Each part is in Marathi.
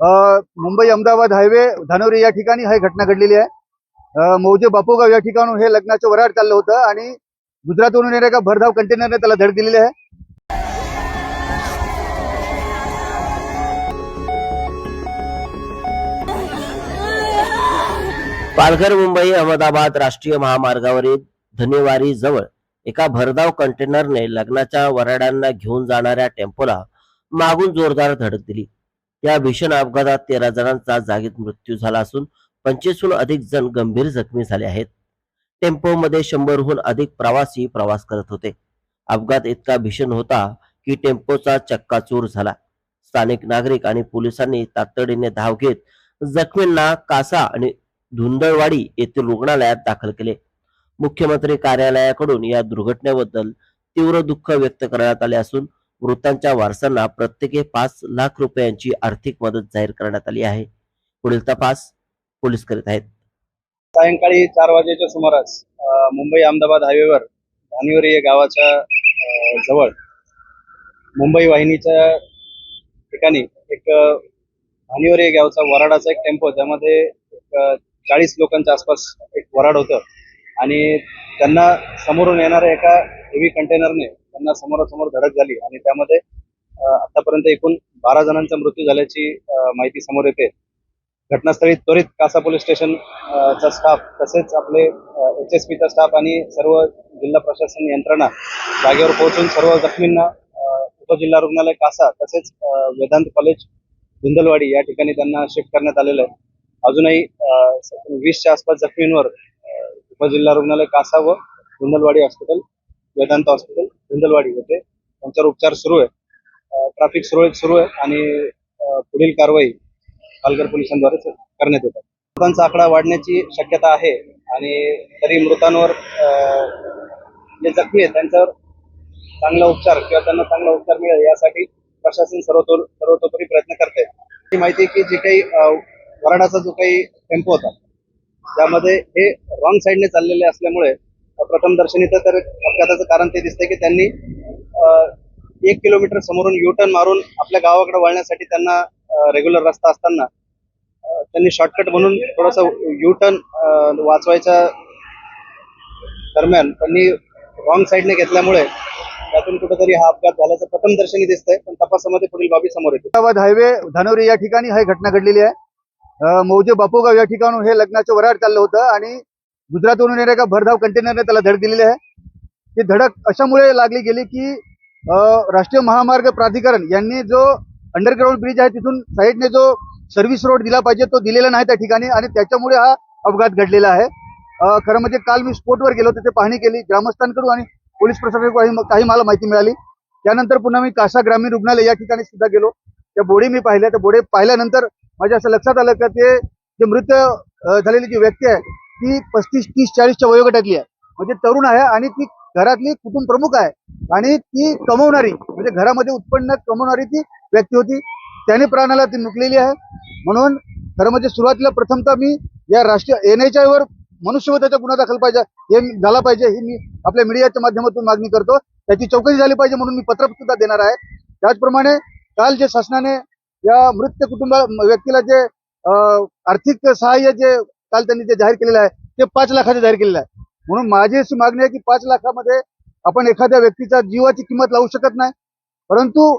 मुंबई अहमदाबाद हायवे धानोरी या ठिकाणी ही घटना घडलेली आहे। मौजे बापूगाव या ठिकाणून हे लग्नाचं वऱ्हाड चाललं होतं आणि गुजरातवरून येणाऱ्या एका भरधाव कंटेनरने त्याला धडक दिलेली आहे। पालघर मुंबई अहमदाबाद राष्ट्रीय महामार्गावरील धनेवारी जवळ एका भरधाव कंटेनरने लग्नाच्या वऱ्हाडांना घेऊन जाणाऱ्या टेम्पोला मागून जोरदार धडक दिली। या भीषण अपघातात 13 जणांचा जागीच मृत्यू झाला असून 25हून अधिक जण गंभीर जखमी झाले आहेत। टेम्पोमध्ये 100हून अधिक प्रवासी प्रवास करत होते। अपघात इतका भीषण होता की टेम्पोचा चक्काचूर झाला। स्थानिक नागरिक आणि पोलिसांनी तातडीने धाव घेत जखमींना कासा आणि धुंदळवाडी येथील रुग्णालयात दाखल केले। मुख्यमंत्री कार्यालयाकडून या दुर्घटनेबद्दल तीव्र दुःख व्यक्त करण्यात आले असून मृतांच्या वारसांना प्रत्येकी 5 लाख रुपयांची आर्थिक मदत जाहीर करण्यात आली आहे। पुढील तपास पोलीस करीत आहेत। सायंकाळी 4 वाजेच्या सुमारास मुंबई अहमदाबाद हायवेवर धानिवरी या गावाच्या जवळ मुंबई वाहिनीच्या ठिकाणी एक धानिवरी या गावचा वऱ्हाडाचा एक टेम्पो, त्यामध्ये 40 लोकांच्या आसपास एक वऱ्हाड होतं आणि त्यांना समोरून येणाऱ्या एका हेवी कंटेनरने त्यांना समोरासमोर धडक झाली आणि त्यामध्ये आतापर्यंत एकूण 12 जणांचा मृत्यू झाल्याची माहिती समोर येते। घटनास्थळी त्वरित कासा पोलीस स्टेशन चा स्टाफ, तसेच आपले HSPचा स्टाफ आणि सर्व जिल्हा प्रशासन यंत्रणा जागेवर पोहोचून सर्व जखमींना उपजिल्हा रुग्णालय कासा तसेच वेदांत कॉलेज धुंदलवाडी या ठिकाणी त्यांना शिफ्ट करण्यात आलेलं आहे। अजूनही 20च्या आसपास जखमींवर उपजिल्हा रुग्णालय कासा व धुंदलवाडी हॉस्पिटल, वेदांत हॉस्पिटल धुंदलवाडी येथे त्यांच्यावर उपचार सुरू आहे। ट्रॅफिक सुरळीत सुरू आहे आणि पुढील कारवाई पालघर पोलिसांद्वारे करण्यात येतात। मृतांचा आकडा वाढण्याची शक्यता आहे आणि तरी मृतांवर जे जखमी आहेत त्यांच्यावर चांगला उपचार किंवा त्यांना चांगला उपचार मिळेल यासाठी प्रशासन सर्वतोपरी प्रयत्न करते। ही माहिती की जे काही वऱ्हाडाचा जो काही टेम्पो होता त्यामध्ये हे रॉंग साईडने चाललेले असल्यामुळे प्रथम दर्शनी तर अपघाताचं कारण ते दिसतंय की त्यांनी 1 किलोमीटर समोरून U-टर्न मारून आपल्या गावाकडे वळण्यासाठी त्यांना रेग्युलर रस्ता असताना त्यांनी शॉर्टकट म्हणून थोडासा U-टर्न वाचवायच्या दरम्यान त्यांनी रॉंग साईडने घेतल्यामुळे त्यातून कुठेतरी हा अपघात झाल्याचं प्रथम दर्शनी दिसतंय, पण तपासामध्ये पुढील बाबी समोर येतील। अहमदाबाद हायवे धानोरी या ठिकाणी ही घटना घडलेली आहे। मौजे बापूगाव या ठिकाणून हे लग्नाचं वऱ्हाड चाललं होतं आणि गुजरातवरून येणाऱ्या एका भरधाव कंटेनरने त्याला धडक दिलेली आहे। ती धडक अशामुळे लागली गेली की राष्ट्रीय महामार्ग प्राधिकरण यांनी जो अंडरग्राउंड ब्रिज आहे तिथून साईडने जो सर्व्हिस रोड दिला पाहिजे तो दिलेला नाही त्या ठिकाणी आणि त्याच्यामुळे हा अपघात घडलेला आहे। खरं म्हणजे काल मी स्पॉटवर गेलो, तिथे पाहणी केली ग्रामस्थांकडून आणि पोलीस प्रशासनाकडून काही मला माहिती मिळाली। त्यानंतर पुन्हा मी कासा ग्रामीण रुग्णालय या ठिकाणी सुद्धा गेलो, त्या बॉडी मी पाहिल्या। त्या बॉडी पाहिल्यानंतर माझ्या असं लक्षात आलं की ते जे मृत झालेली जी व्यक्ती आहे ती 35, 30, 40च्या वयोगटातली आहे, म्हणजे तरुण आहे आणि ती घरातली कुटुंब प्रमुख आहे आणि ती कमवणारी, म्हणजे घरामध्ये उत्पन्न कमवणारी ती व्यक्ती होती। त्याने प्राणाला ती मुकलेली आहे। म्हणून खरं म्हणजे सुरुवातीला प्रथमतः मी या राष्ट्रीय NHI वर मनुष्यवधाचा गुन्हा दाखल पाहिजे, हे झाला पाहिजे, ही मी आपल्या मीडियाच्या माध्यमातून मागणी करतो। त्याची चौकशी झाली पाहिजे म्हणून मी पत्र सुद्धा देणार आहे। त्याचप्रमाणे काल जे शासनाने या मृत व्यक्तीला जे आर्थिक सहाय्य जे काल त्यांनी जे जाहीर केलेलं आहे ते 5 लाखाचं जाहीर केलेलं आहे। म्हणून माझी अशी मागणी आहे की 5 लाखामध्ये आपण एखाद्या व्यक्तीच्या जीवाची किंमत लावू शकत नाही, परंतु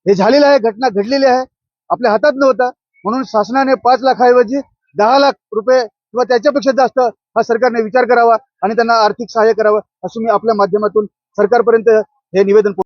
हे झालेलं आहे, घटना घडलेली आहे, आपल्या हातात नव्हतं। म्हणून शासनाने 5 लाखाऐवजी 10 लाख रुपये किंवा त्याच्यापेक्षा जास्त हा सरकारने विचार करावा आणि त्यांना आर्थिक सहाय्य करावं, असं मी आपल्या माध्यमातून सरकारपर्यंत हे निवेदन